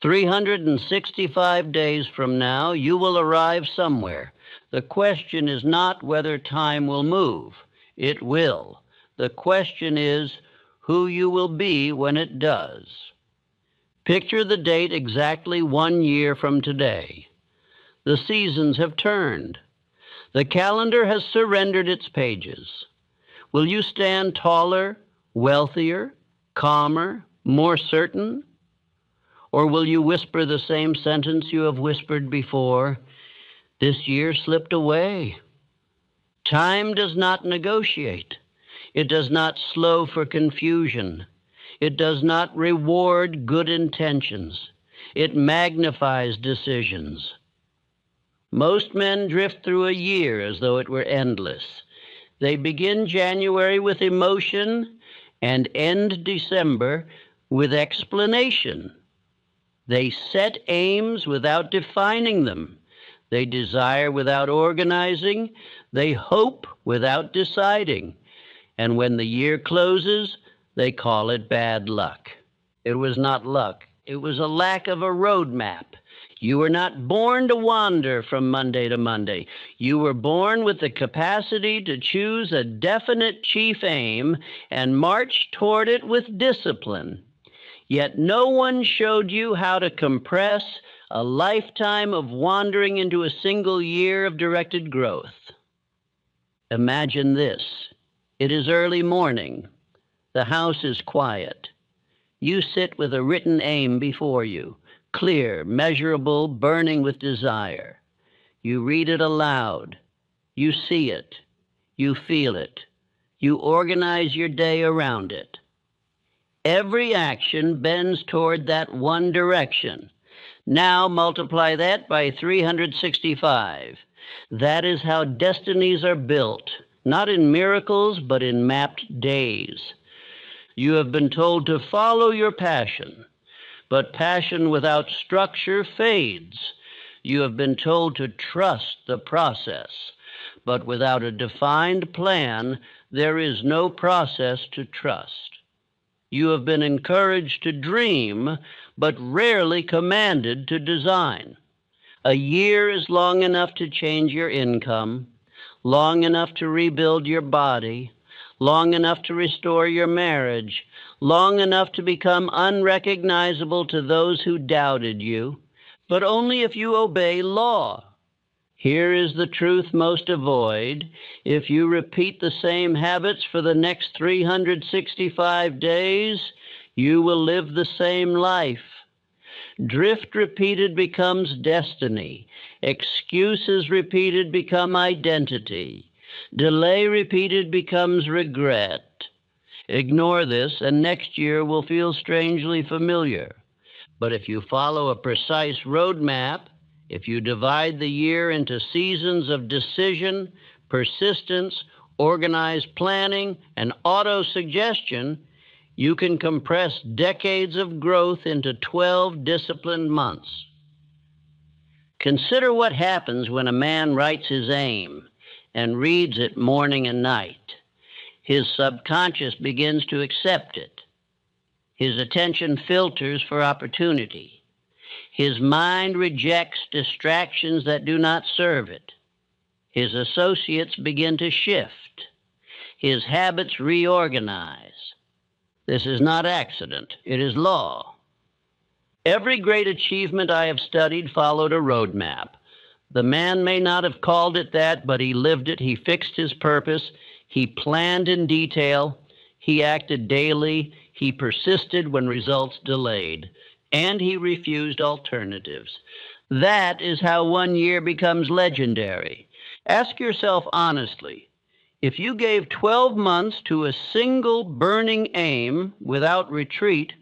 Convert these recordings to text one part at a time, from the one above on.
365 days from now, you will arrive somewhere. The question is not whether time will move. It will. The question is who you will be when it does. Picture the date exactly 1 year from today. The seasons have turned. The calendar has surrendered its pages. Will you stand taller, wealthier, calmer, more certain? Or will you whisper the same sentence you have whispered before? This year slipped away. Time does not negotiate. It does not slow for confusion. It does not reward good intentions. It magnifies decisions. Most men drift through a year as though it were endless. They begin January with emotion and end December with explanation. They set aims without defining them. They desire without organizing. They hope without deciding. And when the year closes, they call it bad luck. It was not luck. It was a lack of a roadmap. You were not born to wander from Monday to Monday. You were born with the capacity to choose a definite chief aim and march toward it with discipline. Yet no one showed you how to compress a lifetime of wandering into a single year of directed growth. Imagine this. It is early morning. The house is quiet. You sit with a written aim before you, clear, measurable, burning with desire. You read it aloud. You see it. You feel it. You organize your day around it. Every action bends toward that one direction. Now multiply that by 365. That is how destinies are built, not in miracles, but in mapped days. You have been told to follow your passion, but passion without structure fades. You have been told to trust the process, but without a defined plan, there is no process to trust. You have been encouraged to dream, but rarely commanded to design. A year is long enough to change your income, long enough to rebuild your body, long enough to restore your marriage, long enough to become unrecognizable to those who doubted you, but only if you obey law. Here is the truth most avoid. If you repeat the same habits for the next 365 days, you will live the same life. Drift repeated becomes destiny. Excuses repeated become identity. Delay repeated becomes regret. Ignore this, and next year will feel strangely familiar. But if you follow a precise roadmap, if you divide the year into seasons of decision, persistence, organized planning, and auto-suggestion, you can compress decades of growth into 12 disciplined months. Consider what happens when a man writes his aim and reads it morning and night. His subconscious begins to accept it. His attention filters for opportunity. His mind rejects distractions that do not serve it. His associates begin to shift. His habits reorganize. This is not accident. It is law. Every great achievement I have studied followed a roadmap. The man may not have called it that, but he lived it. He fixed his purpose. He planned in detail. He acted daily. He persisted when results delayed. And he refused alternatives. That is how 1 year becomes legendary. Ask yourself honestly, if you gave 12 months to a single burning aim without retreat,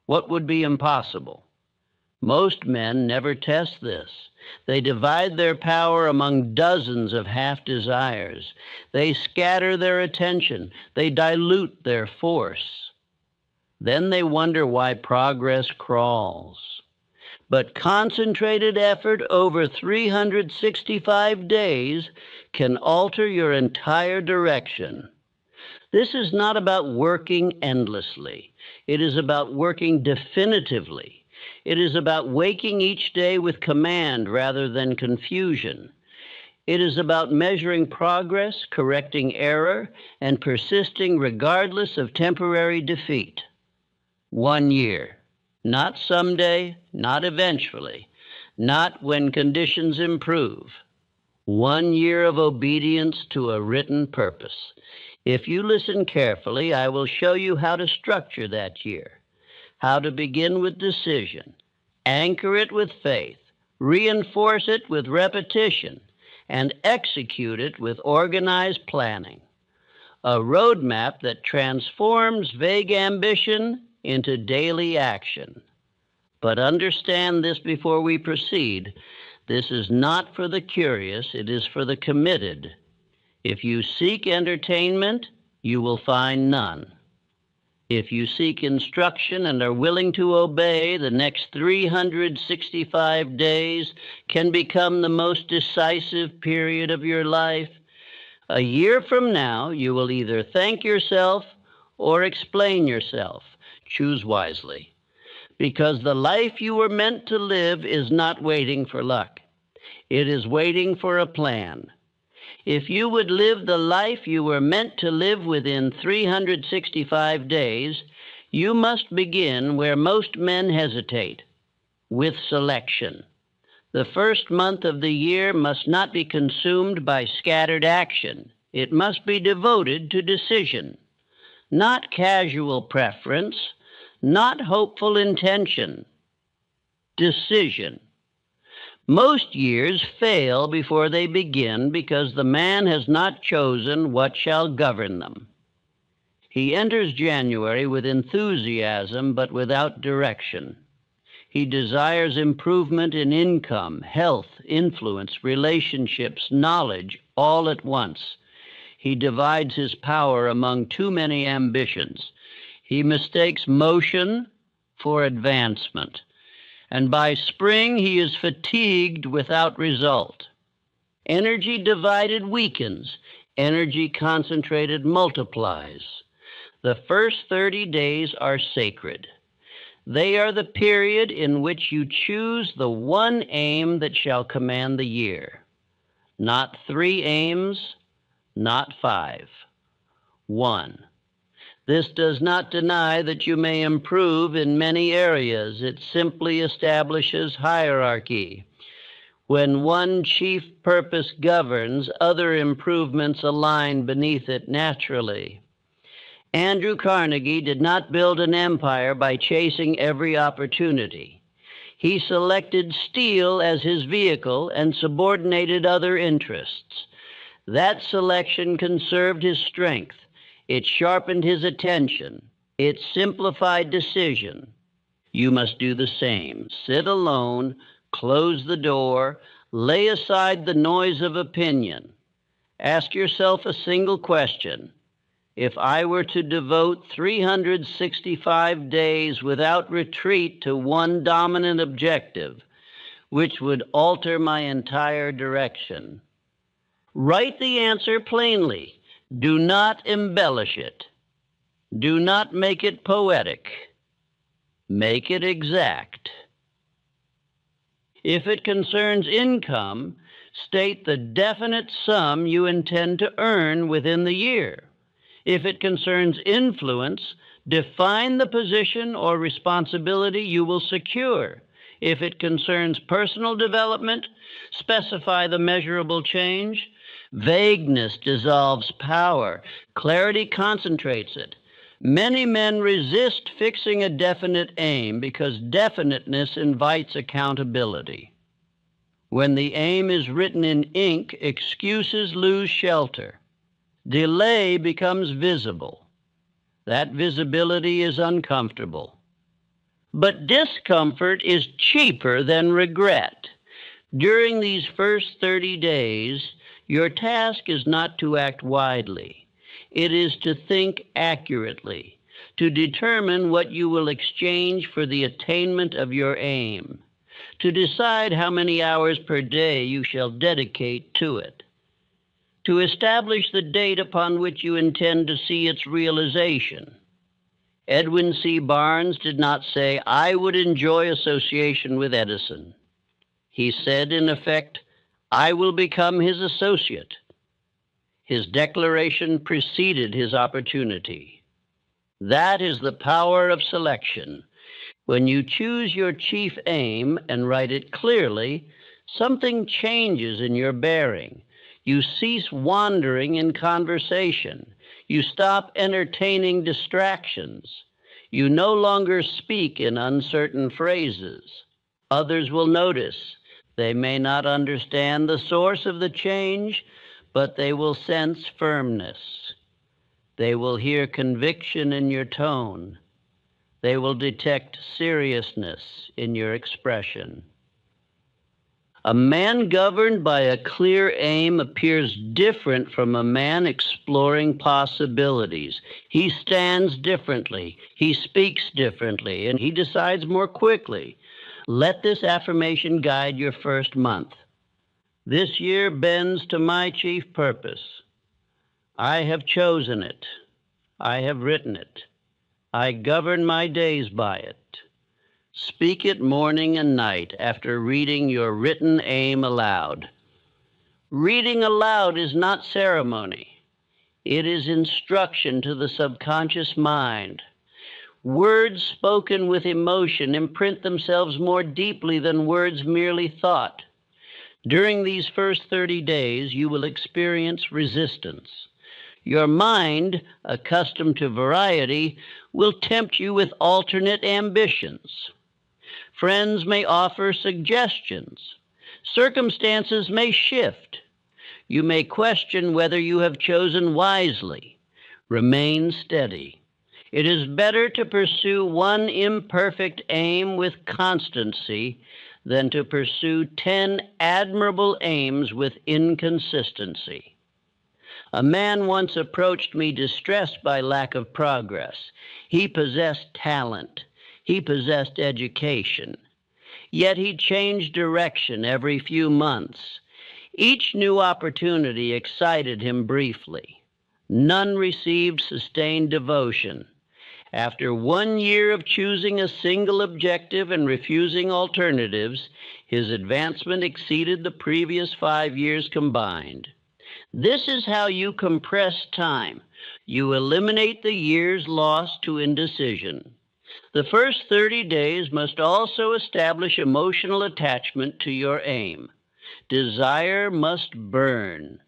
what would be impossible? Most men never test this. They divide their power among dozens of half-desires. They scatter their attention. They dilute their force. Then they wonder why progress crawls. But concentrated effort over 365 days can alter your entire direction. This is not about working endlessly. It is about working definitively. It is about waking each day with command rather than confusion. It is about measuring progress, correcting error, and persisting regardless of temporary defeat. 1 year. Not someday, not eventually, not when conditions improve. 1 year of obedience to a written purpose. If you listen carefully, I will show you how to structure that year, how to begin with decision, anchor it with faith, reinforce it with repetition, and execute it with organized planning. A roadmap that transforms vague ambition into daily action. But understand this before we proceed. This is not for the curious, it is for the committed. If you seek entertainment, you will find none. If you seek instruction and are willing to obey, the next 365 days can become the most decisive period of your life. A year from now, you will either thank yourself or explain yourself. Choose wisely, because the life you were meant to live is not waiting for luck. It is waiting for a plan. If you would live the life you were meant to live within 365 days, you must begin where most men hesitate, with selection. The first month of the year must not be consumed by scattered action. It must be devoted to decision, not casual preference, not hopeful intention. Decision. Most years fail before they begin because the man has not chosen what shall govern them. He enters January with enthusiasm but without direction. He desires improvement in income, health, influence, relationships, knowledge, all at once. He divides his power among too many ambitions. He mistakes motion for advancement. And by spring he is fatigued without result. Energy divided weakens. Energy concentrated multiplies. The first 30 days are sacred. They are the period in which you choose the one aim that shall command the year. Not 3 aims, not 5. 1. This does not deny that you may improve in many areas. It simply establishes hierarchy. When one chief purpose governs, other improvements align beneath it naturally. Andrew Carnegie did not build an empire by chasing every opportunity. He selected steel as his vehicle and subordinated other interests. That selection conserved his strength. It sharpened his attention. It simplified decision. You must do the same. Sit alone, close the door, lay aside the noise of opinion. Ask yourself a single question. If I were to devote 365 days without retreat to one dominant objective, which would alter my entire direction? Write the answer plainly. Do not embellish it. Do not make it poetic. Make it exact. If it concerns income, state the definite sum you intend to earn within the year. If it concerns influence, define the position or responsibility you will secure. If it concerns personal development, specify the measurable change. Vagueness dissolves power. Clarity concentrates it. Many men resist fixing a definite aim because definiteness invites accountability. When the aim is written in ink, excuses lose shelter. Delay becomes visible. That visibility is uncomfortable. But discomfort is cheaper than regret. During these first 30 days, your task is not to act widely. It is to think accurately, to determine what you will exchange for the attainment of your aim, to decide how many hours per day you shall dedicate to it, to establish the date upon which you intend to see its realization. Edwin C. Barnes did not say, "I would enjoy association with Edison." He said, in effect, "I will become his associate." His declaration preceded his opportunity. That is the power of selection. When you choose your chief aim and write it clearly, something changes in your bearing. You cease wandering in conversation. You stop entertaining distractions. You no longer speak in uncertain phrases. Others will notice. They may not understand the source of the change, but they will sense firmness. They will hear conviction in your tone. They will detect seriousness in your expression. A man governed by a clear aim appears different from a man exploring possibilities. He stands differently, he speaks differently, and he decides more quickly. Let this affirmation guide your first month. This year bends to my chief purpose. I have chosen it. I have written it. I govern my days by it. Speak it morning and night after reading your written aim aloud. Reading aloud is not ceremony. It is instruction to the subconscious mind. Words spoken with emotion imprint themselves more deeply than words merely thought. During these first 30 days, you will experience resistance. Your mind, accustomed to variety, will tempt you with alternate ambitions. Friends may offer suggestions. Circumstances may shift. You may question whether you have chosen wisely. Remain steady. It is better to pursue one imperfect aim with constancy than to pursue 10 admirable aims with inconsistency. A man once approached me distressed by lack of progress. He possessed talent. He possessed education. Yet he changed direction every few months. Each new opportunity excited him briefly. None received sustained devotion. After 1 year of choosing a single objective and refusing alternatives, his advancement exceeded the previous 5 years combined. This is how you compress time. You eliminate the years lost to indecision. The first 30 days must also establish emotional attachment to your aim. Desire must burn,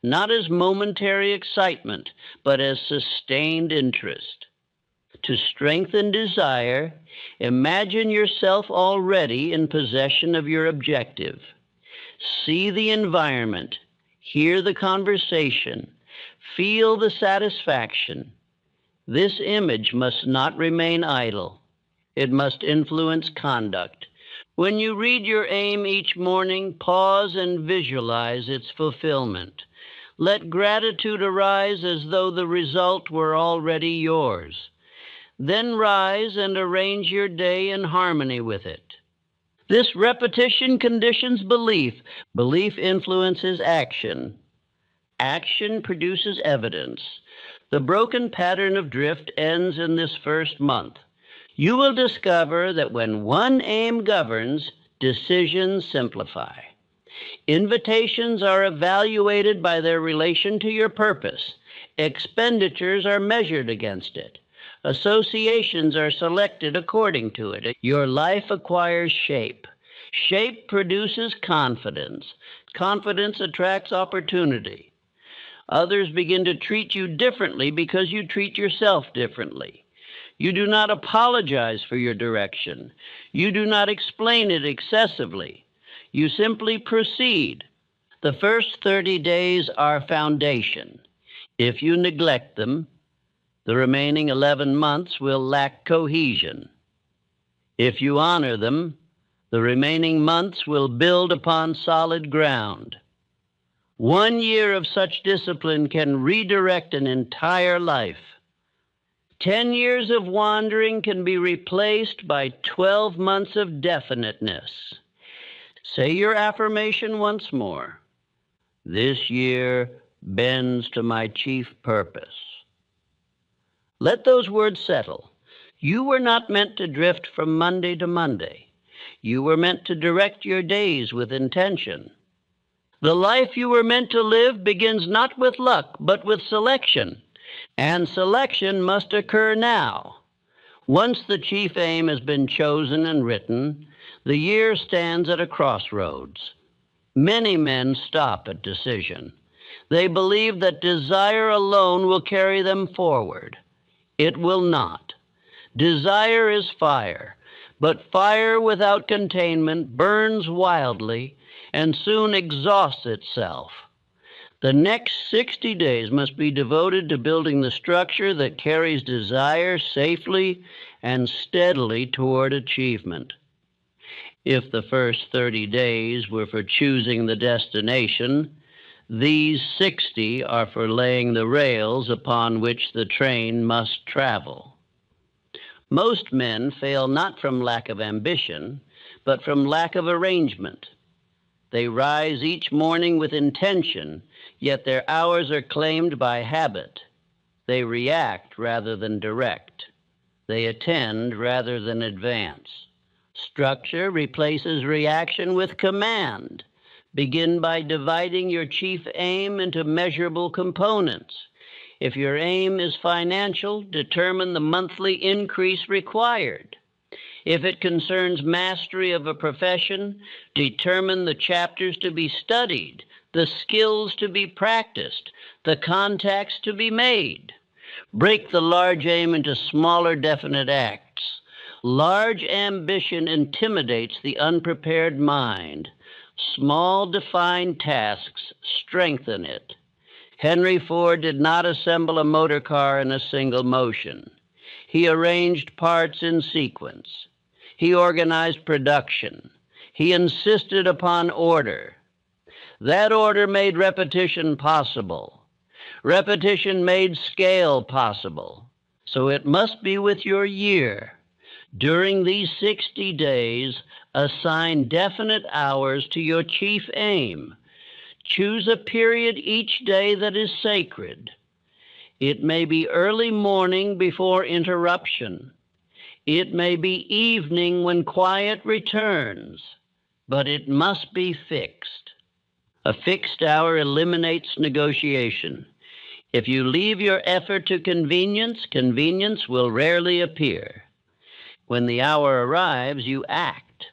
not as momentary excitement, but as sustained interest. To strengthen desire, imagine yourself already in possession of your objective. See the environment, hear the conversation, feel the satisfaction. This image must not remain idle. It must influence conduct. When you read your aim each morning, pause and visualize its fulfillment. Let gratitude arise as though the result were already yours. Then rise and arrange your day in harmony with it. This repetition conditions belief. Belief influences action. Action produces evidence. The broken pattern of drift ends in this first month. You will discover that when one aim governs, decisions simplify. Invitations are evaluated by their relation to your purpose. Expenditures are measured against it. Associations are selected according to it. Your life acquires shape. Shape produces confidence. Confidence attracts opportunity. Others begin to treat you differently because you treat yourself differently. You do not apologize for your direction. You do not explain it excessively. You simply proceed. The first 30 days are foundation. If you neglect them, the remaining 11 months will lack cohesion. If you honor them, the remaining months will build upon solid ground. 1 year of such discipline can redirect an entire life. 10 years of wandering can be replaced by 12 months of definiteness. Say your affirmation once more. This year bends to my chief purpose. Let those words settle. You were not meant to drift from Monday to Monday. You were meant to direct your days with intention. The life you were meant to live begins not with luck, but with selection. And selection must occur now. Once the chief aim has been chosen and written, the year stands at a crossroads. Many men stop at decision. They believe that desire alone will carry them forward. It will not. Desire is fire, but fire without containment burns wildly and soon exhausts itself. The next 60 days must be devoted to building the structure that carries desire safely and steadily toward achievement. If the first 30 days were for choosing the destination, these 60 are for laying the rails upon which the train must travel. Most men fail not from lack of ambition, but from lack of arrangement. They rise each morning with intention, yet their hours are claimed by habit. They react rather than direct. They attend rather than advance. Structure replaces reaction with command. Begin by dividing your chief aim into measurable components. If your aim is financial, determine the monthly increase required. If it concerns mastery of a profession, determine the chapters to be studied, the skills to be practiced, the contacts to be made. Break the large aim into smaller, definite acts. Large ambition intimidates the unprepared mind. Small, defined tasks strengthen it. Henry Ford did not assemble a motor car in a single motion. He arranged parts in sequence. He organized production. He insisted upon order. That order made repetition possible. Repetition made scale possible. So it must be with your year. During these 60 days, assign definite hours to your chief aim. Choose a period each day that is sacred. It may be early morning before interruption. It may be evening when quiet returns, but it must be fixed. A fixed hour eliminates negotiation. If you leave your effort to convenience, convenience will rarely appear. When the hour arrives, you act,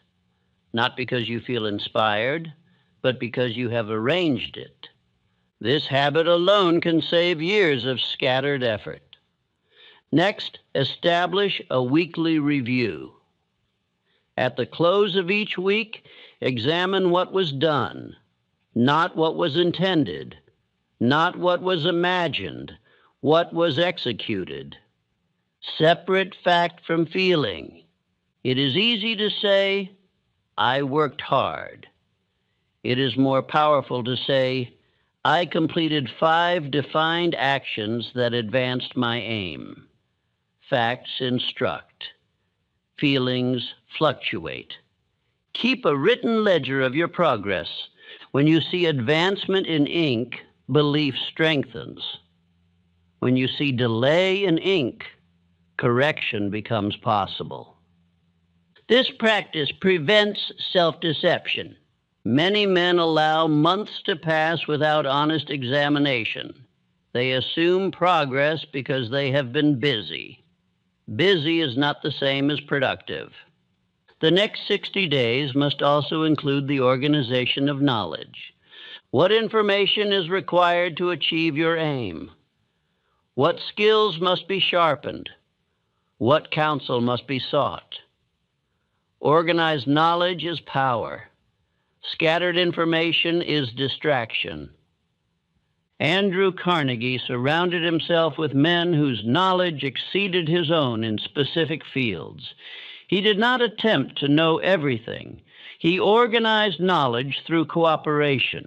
not because you feel inspired, but because you have arranged it. This habit alone can save years of scattered effort. Next, establish a weekly review. At the close of each week, examine what was done, not what was intended, not what was imagined, what was executed. Separate fact from feeling. It is easy to say, I worked hard. It is more powerful to say, I completed 5 defined actions that advanced my aim. Facts instruct. Feelings fluctuate. Keep a written ledger of your progress. When you see advancement in ink, belief strengthens. When you see delay in ink, correction becomes possible. This practice prevents self-deception. Many men allow months to pass without honest examination. They assume progress because they have been busy. Busy is not the same as productive. The next 60 days must also include the organization of knowledge. What information is required to achieve your aim? What skills must be sharpened? What counsel must be sought? Organized knowledge is power. Scattered information is distraction. Andrew Carnegie surrounded himself with men whose knowledge exceeded his own in specific fields. He did not attempt to know everything. He organized knowledge through cooperation.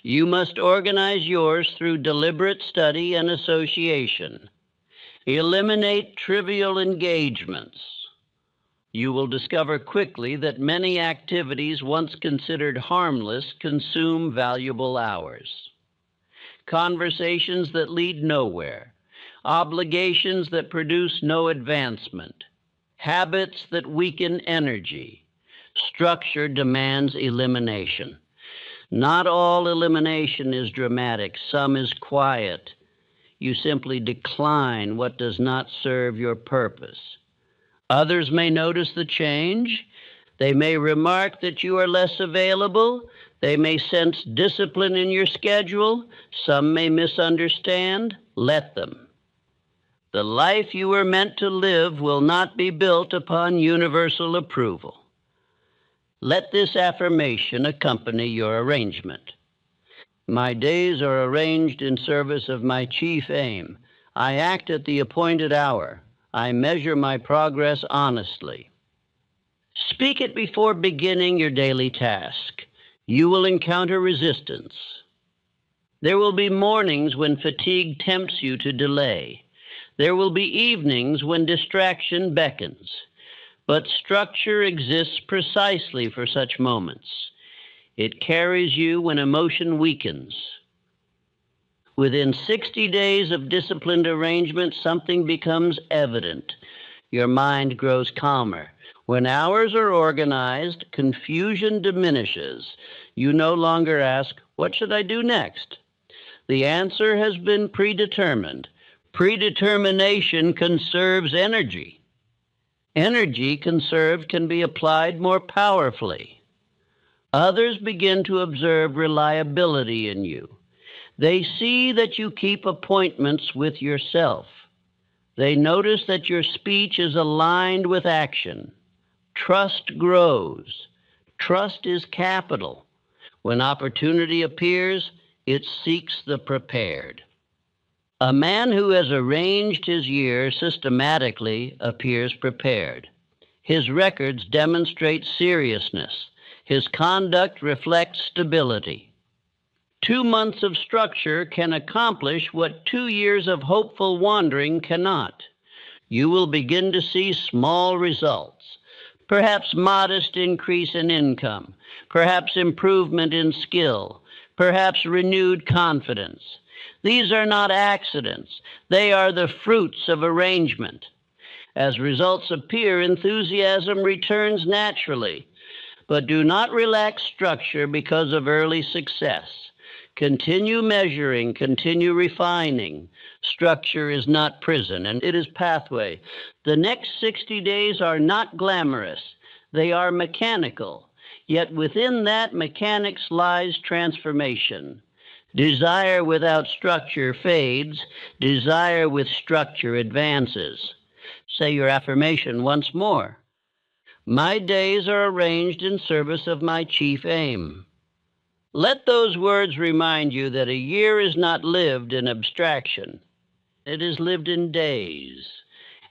You must organize yours through deliberate study and association. Eliminate trivial engagements. You will discover quickly that many activities once considered harmless consume valuable hours. Conversations that lead nowhere, obligations that produce no advancement, habits that weaken energy. Structure demands elimination. Not all elimination is dramatic, some is quiet. You simply decline what does not serve your purpose. Others may notice the change. They may remark that you are less available. They may sense discipline in your schedule. Some may misunderstand. Let them. The life you were meant to live will not be built upon universal approval. Let this affirmation accompany your arrangement. My days are arranged in service of my chief aim. I act at the appointed hour. I measure my progress honestly. Speak it before beginning your daily task. You will encounter resistance. There will be mornings when fatigue tempts you to delay. There will be evenings when distraction beckons. But structure exists precisely for such moments. It carries you when emotion weakens. Within 60 days of disciplined arrangement, something becomes evident. Your mind grows calmer. When hours are organized, confusion diminishes. You no longer ask, "What should I do next?" The answer has been predetermined. Predetermination conserves energy. Energy conserved can be applied more powerfully. Others begin to observe reliability in you. They see that you keep appointments with yourself. They notice that your speech is aligned with action. Trust grows. Trust is capital. When opportunity appears, it seeks the prepared. A man who has arranged his year systematically appears prepared. His records demonstrate seriousness. His conduct reflects stability. 2 months of structure can accomplish what 2 years of hopeful wandering cannot. You will begin to see small results, perhaps modest increase in income, perhaps improvement in skill, perhaps renewed confidence. These are not accidents. They are the fruits of arrangement. As results appear, enthusiasm returns naturally. But do not relax structure because of early success. Continue measuring, continue refining. Structure is not prison, and it is pathway. The next 60 days are not glamorous. They are mechanical. Yet within that mechanics lies transformation. Desire without structure fades. Desire with structure advances. Say your affirmation once more. My days are arranged in service of my chief aim. Let those words remind you that a year is not lived in abstraction. It is lived in days.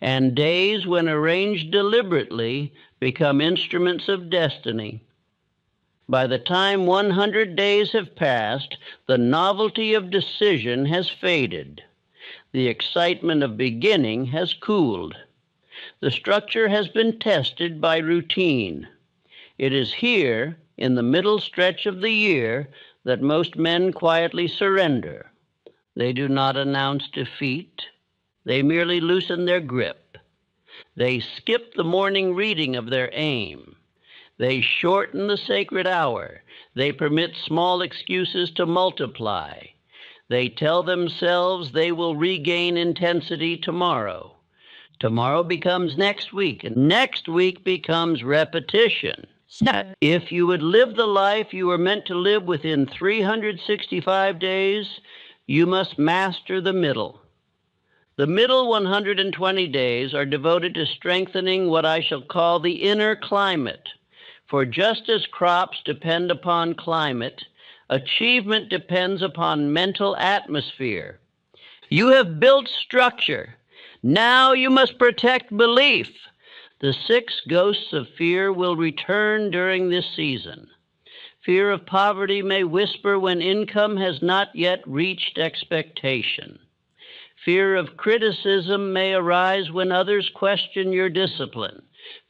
And days, when arranged deliberately, become instruments of destiny. By the time 100 days have passed, the novelty of decision has faded. The excitement of beginning has cooled. The structure has been tested by routine. It is here, in the middle stretch of the year, that most men quietly surrender. They do not announce defeat. They merely loosen their grip. They skip the morning reading of their aim. They shorten the sacred hour. They permit small excuses to multiply. They tell themselves they will regain intensity tomorrow. Tomorrow becomes next week, and next week becomes repetition. If you would live the life you were meant to live within 365 days, you must master the middle. The middle 120 days are devoted to strengthening what I shall call the inner climate. For just as crops depend upon climate, achievement depends upon mental atmosphere. You have built structure. Now you must protect belief. The 6 ghosts of fear will return during this season. Fear of poverty may whisper when income has not yet reached expectation. Fear of criticism may arise when others question your discipline.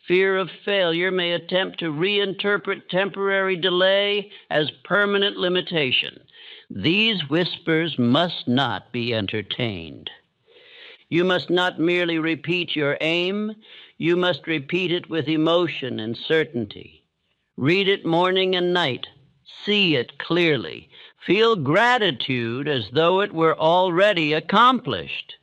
Fear of failure may attempt to reinterpret temporary delay as permanent limitation. These whispers must not be entertained. You must not merely repeat your aim, You must repeat it with emotion and certainty. Read it morning and night. See it clearly. Feel gratitude as though it were already accomplished.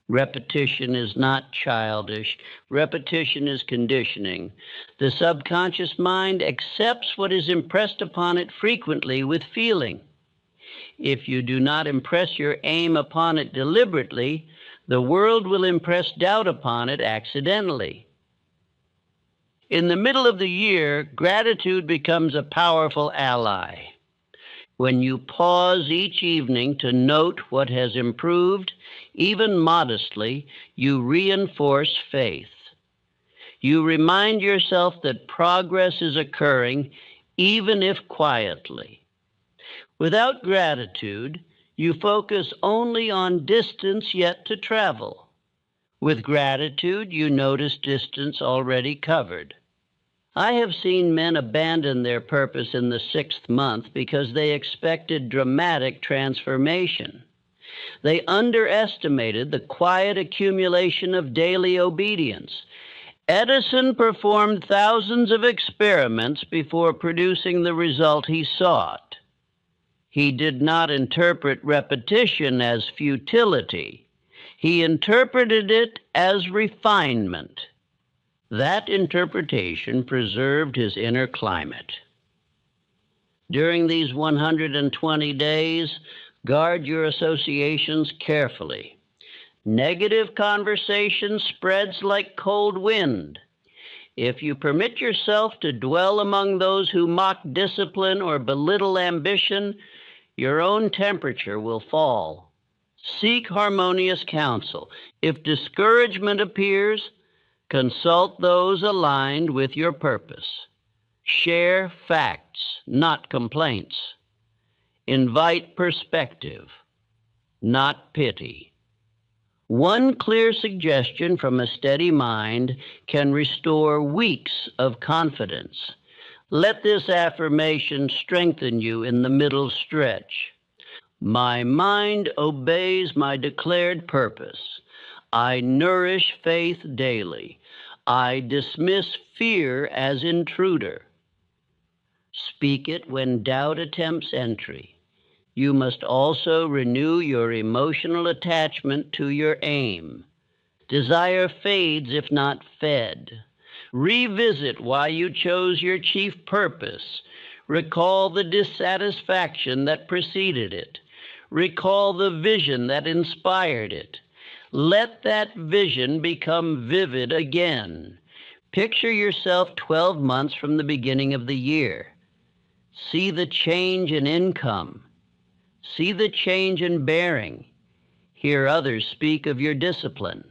Repetition is not childish. Repetition is conditioning. The subconscious mind accepts what is impressed upon it frequently with feeling. If you do not impress your aim upon it deliberately, the world will impress doubt upon it accidentally. In the middle of the year, gratitude becomes a powerful ally. When you pause each evening to note what has improved, even modestly, you reinforce faith. You remind yourself that progress is occurring, even if quietly. Without gratitude, you focus only on distance yet to travel. With gratitude, you notice distance already covered. I have seen men abandon their purpose in the 6th month because they expected dramatic transformation. They underestimated the quiet accumulation of daily obedience. Edison performed thousands of experiments before producing the result he sought. He did not interpret repetition as futility. He interpreted it as refinement. That interpretation preserved his inner climate. During these 120 days, guard your associations carefully. Negative conversation spreads like cold wind. If you permit yourself to dwell among those who mock discipline or belittle ambition, your own temperature will fall. Seek harmonious counsel. If discouragement appears, consult those aligned with your purpose. Share facts, not complaints. Invite perspective, not pity. One clear suggestion from a steady mind can restore weeks of confidence. Let this affirmation strengthen you in the middle stretch. My mind obeys my declared purpose. I nourish faith daily. I dismiss fear as intruder. Speak it when doubt attempts entry. You must also renew your emotional attachment to your aim. Desire fades if not fed. Revisit why you chose your chief purpose. Recall the dissatisfaction that preceded it. Recall the vision that inspired it. Let that vision become vivid again. Picture yourself 12 months from the beginning of the year. See the change in income. See the change in bearing. Hear others speak of your discipline.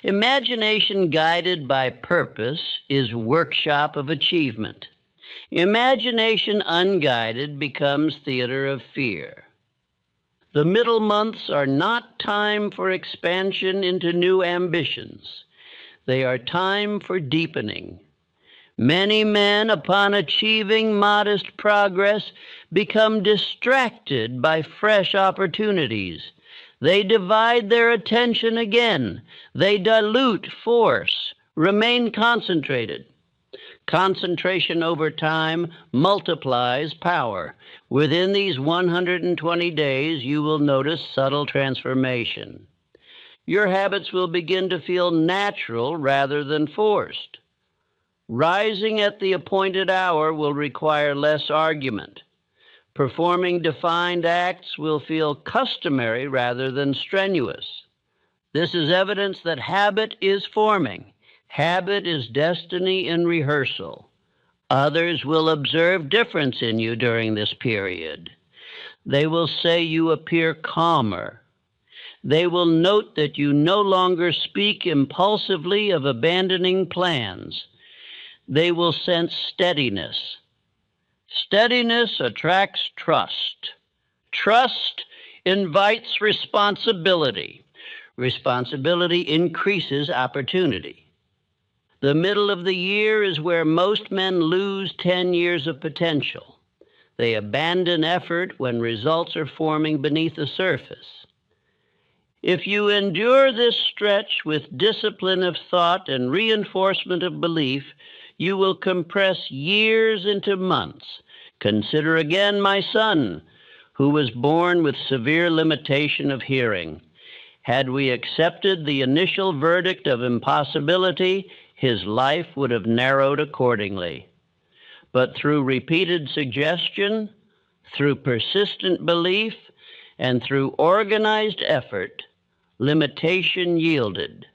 Imagination guided by purpose is workshop of achievement. Imagination unguided becomes theater of fear. The middle months are not time for expansion into new ambitions. They are time for deepening. Many men, upon achieving modest progress, become distracted by fresh opportunities. They divide their attention again. They dilute force, remain concentrated. Concentration over time multiplies power. Within these 120 days, you will notice subtle transformation. Your habits will begin to feel natural rather than forced. Rising at the appointed hour will require less argument. Performing defined acts will feel customary rather than strenuous. This is evidence that habit is forming. Habit is destiny in rehearsal. Others will observe difference in you during this period. They will say you appear calmer. They will note that you no longer speak impulsively of abandoning plans. They will sense steadiness. Steadiness attracts trust. Trust invites responsibility. Responsibility increases opportunity. The middle of the year is where most men lose 10 years of potential. They abandon effort when results are forming beneath the surface. If you endure this stretch with discipline of thought and reinforcement of belief, you will compress years into months. Consider again my son, who was born with severe limitation of hearing. Had we accepted the initial verdict of impossibility, his life would have narrowed accordingly. But through repeated suggestion, through persistent belief, and through organized effort, limitation yielded.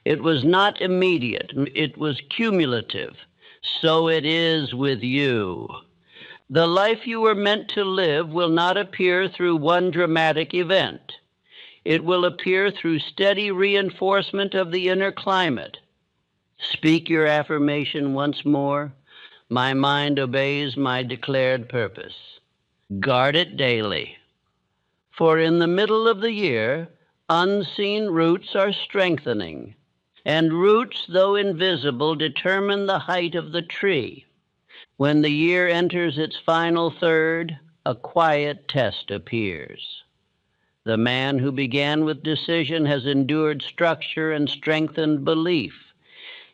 It was not immediate, it was cumulative. So it is with you. The life you were meant to live will not appear through one dramatic event. It will appear through steady reinforcement of the inner climate. Speak your affirmation once more. My mind obeys my declared purpose. Guard it daily. For in the middle of the year, unseen roots are strengthening, and roots, though invisible, determine the height of the tree. When the year enters its final third, a quiet test appears. The man who began with decision has endured structure and strengthened belief.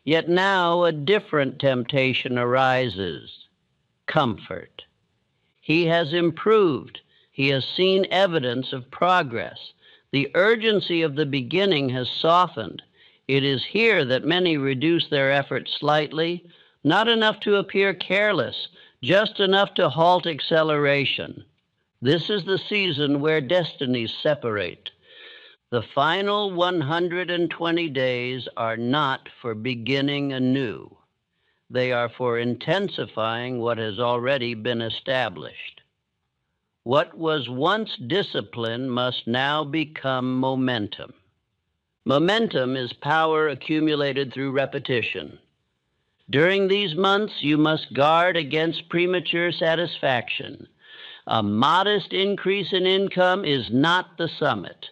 Yet now a different temptation arises: comfort. He has improved. He has seen evidence of progress. The urgency of the beginning has softened. It is here that many reduce their efforts slightly, not enough to appear careless, just enough to halt acceleration. This is the season where destinies separate. The final 120 days are not for beginning anew. They are for intensifying what has already been established. What was once discipline must now become momentum. Momentum is power accumulated through repetition. During these months, you must guard against premature satisfaction. A modest increase in income is not the summit.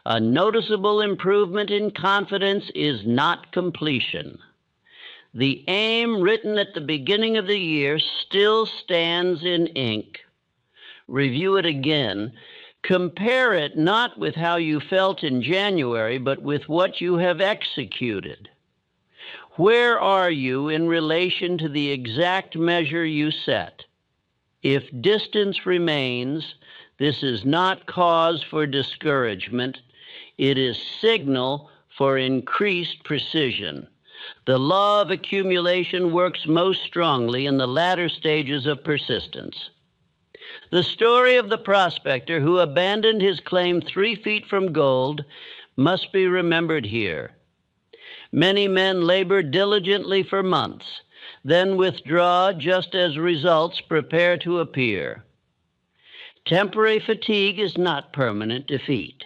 A noticeable improvement in confidence is not completion. The aim written at the beginning of the year still stands in ink. Review it again. Compare it not with how you felt in January, but with what you have executed. Where are you in relation to the exact measure you set? If distance remains, this is not cause for discouragement. It is signal for increased precision. The law of accumulation works most strongly in the latter stages of persistence. The story of the prospector who abandoned his claim 3 feet from gold must be remembered here. Many men labor diligently for months, then withdraw just as results prepare to appear. Temporary fatigue is not permanent defeat.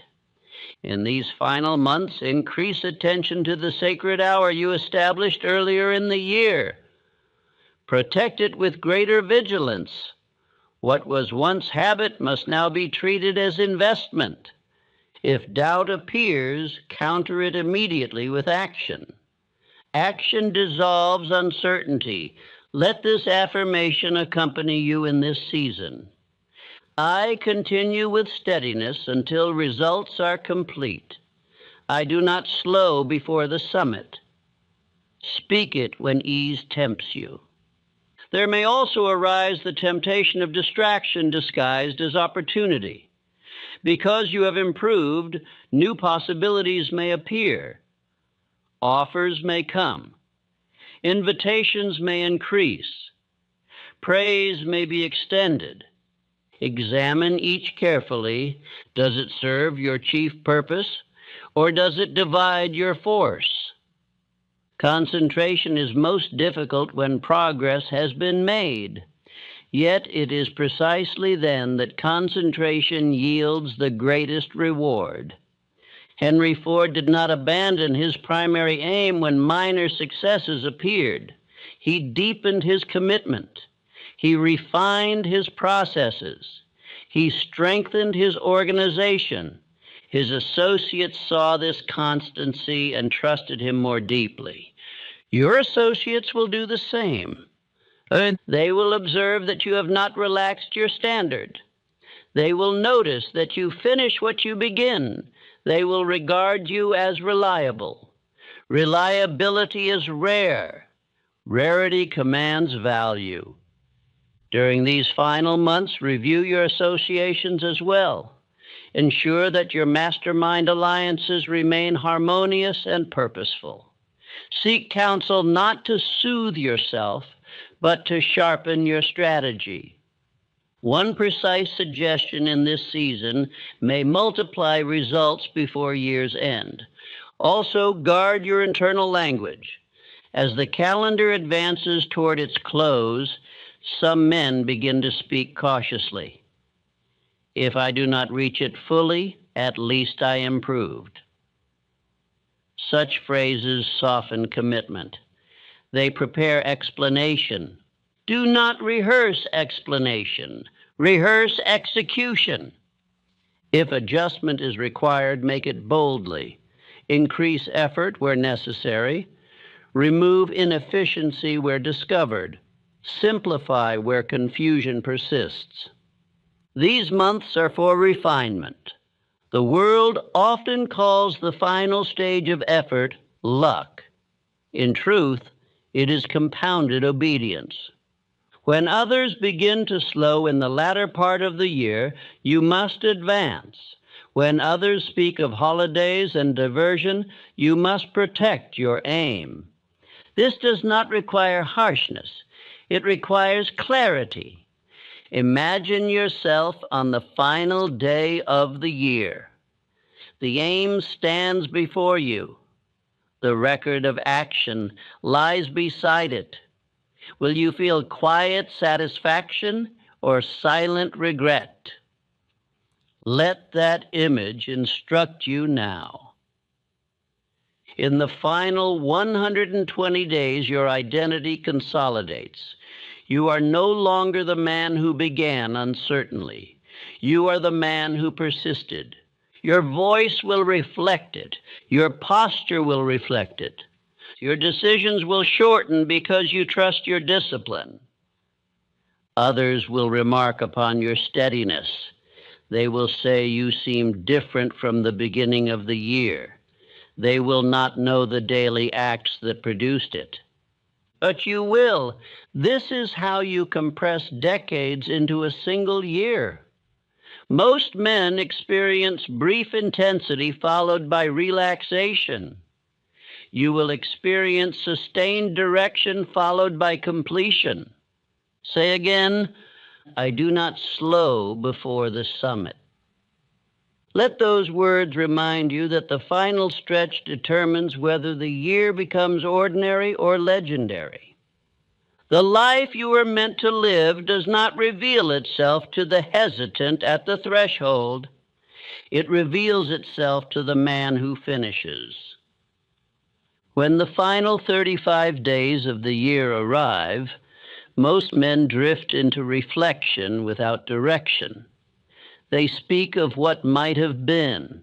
In these final months, increase attention to the sacred hour you established earlier in the year. Protect it with greater vigilance. What was once habit must now be treated as investment. If doubt appears, counter it immediately with action. Action dissolves uncertainty. Let this affirmation accompany you in this season. I continue with steadiness until results are complete. I do not slow before the summit. Speak it when ease tempts you. There may also arise the temptation of distraction disguised as opportunity. Because you have improved, new possibilities may appear. Offers may come. Invitations may increase. Praise may be extended. Examine each carefully. Does it serve your chief purpose, or does it divide your force? Concentration is most difficult when progress has been made. Yet it is precisely then that concentration yields the greatest reward. Henry Ford did not abandon his primary aim when minor successes appeared. He deepened his commitment. He refined his processes. He strengthened his organization. His associates saw this constancy and trusted him more deeply. Your associates will do the same. They will observe that you have not relaxed your standard. They will notice that you finish what you begin. They will regard you as reliable. Reliability is rare. Rarity commands value. During these final months, review your associations as well. Ensure that your mastermind alliances remain harmonious and purposeful. Seek counsel not to soothe yourself, but to sharpen your strategy. One precise suggestion in this season may multiply results before year's end. Also, guard your internal language. As the calendar advances toward its close, some men begin to speak cautiously. If I do not reach it fully, at least I improved. Such phrases soften commitment. They prepare explanation. Do not rehearse explanation. Rehearse execution. If adjustment is required, make it boldly. Increase effort where necessary. Remove inefficiency where discovered. Simplify where confusion persists. These months are for refinement. The world often calls the final stage of effort luck. In truth, it is compounded obedience. When others begin to slow in the latter part of the year, you must advance. When others speak of holidays and diversion, you must protect your aim. This does not require harshness. It requires clarity. Imagine yourself on the final day of the year. The aim stands before you. The record of action lies beside it. Will you feel quiet satisfaction or silent regret? Let that image instruct you now. In the final 120 days, your identity consolidates. You are no longer the man who began uncertainly. You are the man who persisted. Your voice will reflect it. Your posture will reflect it. Your decisions will shorten because you trust your discipline. Others will remark upon your steadiness. They will say you seem different from the beginning of the year. They will not know the daily acts that produced it. But you will. This is how you compress decades into a single year. Most men experience brief intensity followed by relaxation. You will experience sustained direction followed by completion. Say again, I do not slow before the summit. Let those words remind you that the final stretch determines whether the year becomes ordinary or legendary. The life you are meant to live does not reveal itself to the hesitant at the threshold. It reveals itself to the man who finishes. When the final 35 days of the year arrive, most men drift into reflection without direction. They speak of what might have been.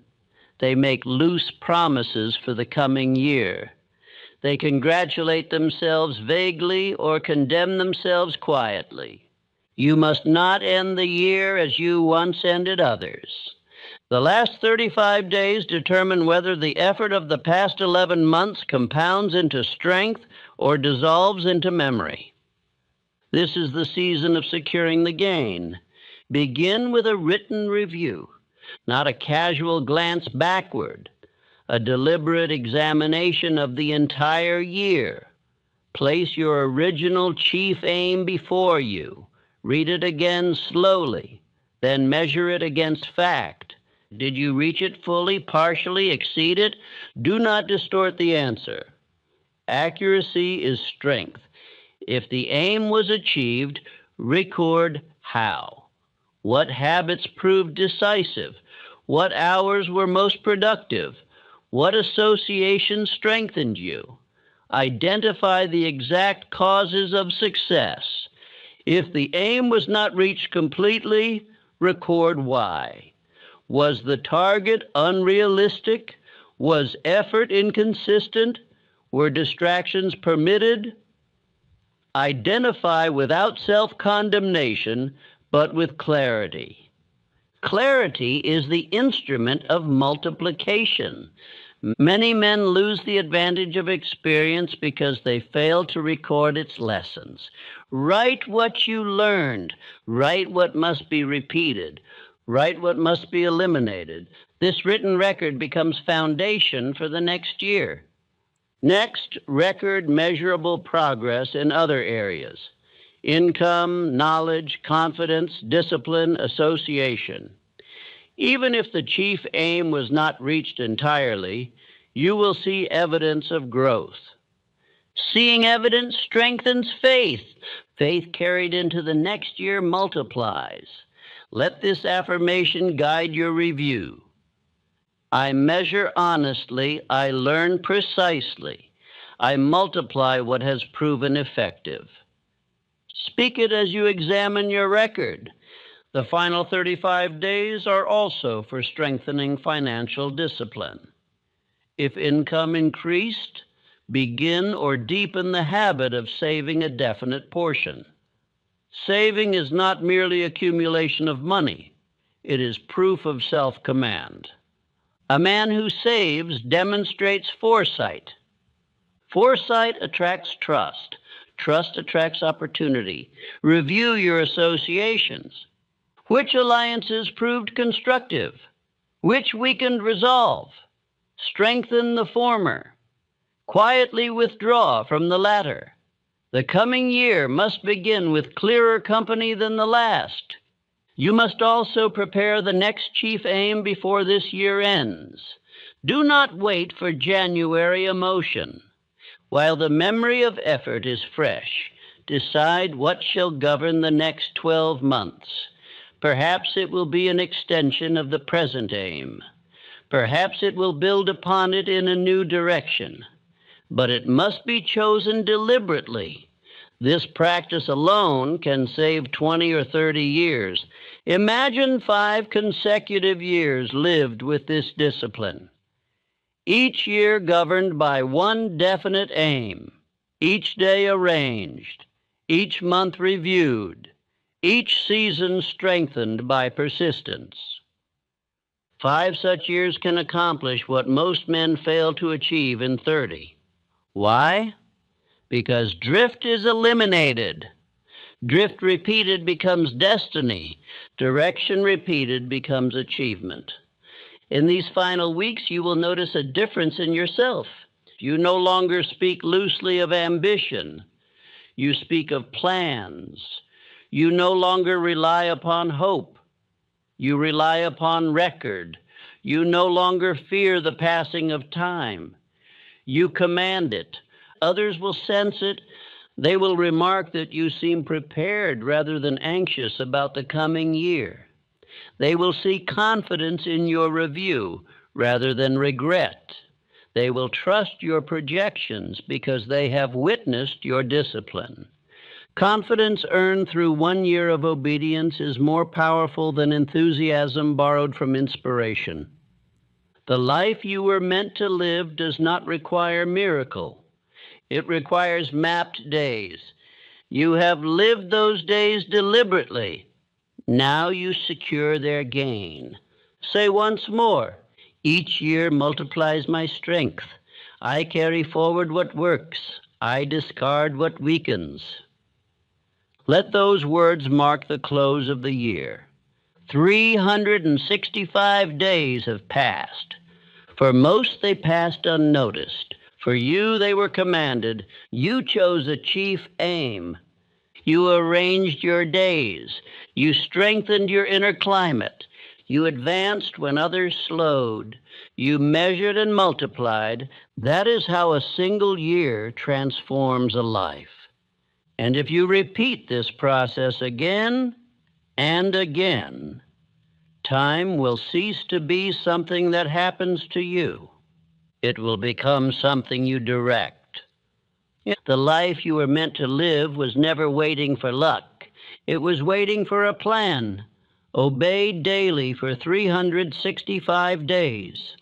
They make loose promises for the coming year. They congratulate themselves vaguely or condemn themselves quietly. You must not end the year as you once ended others. The last 35 days determine whether the effort of the past 11 months compounds into strength or dissolves into memory. This is the season of securing the gain. Begin with a written review, not a casual glance backward, a deliberate examination of the entire year. Place your original chief aim before you. Read it again slowly, then measure it against fact. Did you reach it fully, partially, exceed it? Do not distort the answer. Accuracy is strength. If the aim was achieved, record how. What habits proved decisive? What hours were most productive? What associations strengthened you? Identify the exact causes of success. If the aim was not reached completely, record why. Was the target unrealistic? Was effort inconsistent? Were distractions permitted? Identify without self-condemnation, but with clarity. Clarity is the instrument of multiplication. Many men lose the advantage of experience because they fail to record its lessons. Write what you learned. Write what must be repeated. Write what must be eliminated. This written record becomes foundation for the next year. Next, record measurable progress in other areas: income, knowledge, confidence, discipline, association. Even if the chief aim was not reached entirely, you will see evidence of growth. Seeing evidence strengthens faith. Faith carried into the next year multiplies. Let this affirmation guide your review. I measure honestly, I learn precisely, I multiply what has proven effective. Speak it as you examine your record. The final 35 days are also for strengthening financial discipline. If income increased, begin or deepen the habit of saving a definite portion. Saving is not merely accumulation of money, it is proof of self-command. A man who saves demonstrates foresight. Foresight attracts trust. Trust attracts opportunity. Review your associations. Which alliances proved constructive? Which weakened resolve? Strengthen the former. Quietly withdraw from the latter. The coming year must begin with clearer company than the last. You must also prepare the next chief aim before this year ends. Do not wait for January emotion. While the memory of effort is fresh, decide what shall govern the next 12 months. Perhaps it will be an extension of the present aim. Perhaps it will build upon it in a new direction. But it must be chosen deliberately. This practice alone can save 20 or 30 years. Imagine 5 consecutive years lived with this discipline. Each year governed by one definite aim. Each day arranged. Each month reviewed. Each season strengthened by persistence. 5 such years can accomplish what most men fail to achieve in 30. Why? Because drift is eliminated. Drift repeated becomes destiny. Direction repeated becomes achievement. In these final weeks, you will notice a difference in yourself. You no longer speak loosely of ambition. You speak of plans. You no longer rely upon hope. You rely upon record. You no longer fear the passing of time. You command it. Others will sense it. They will remark that you seem prepared rather than anxious about the coming year. They will see confidence in your review rather than regret. They will trust your projections because they have witnessed your discipline. Confidence earned through 1 year of obedience is more powerful than enthusiasm borrowed from inspiration. The life you were meant to live does not require miracle. It requires mapped days. You have lived those days deliberately. Now you secure their gain. Say once more, each year multiplies my strength. I carry forward what works. I discard what weakens. Let those words mark the close of the year. 365 days have passed. For most, they passed unnoticed. For you, they were commanded. You chose a chief aim. You arranged your days. You strengthened your inner climate. You advanced when others slowed. You measured and multiplied. That is how a single year transforms a life. And if you repeat this process again and again, time will cease to be something that happens to you. It will become something you direct. The life you were meant to live was never waiting for luck. It was waiting for a plan, obeyed daily for 365 days.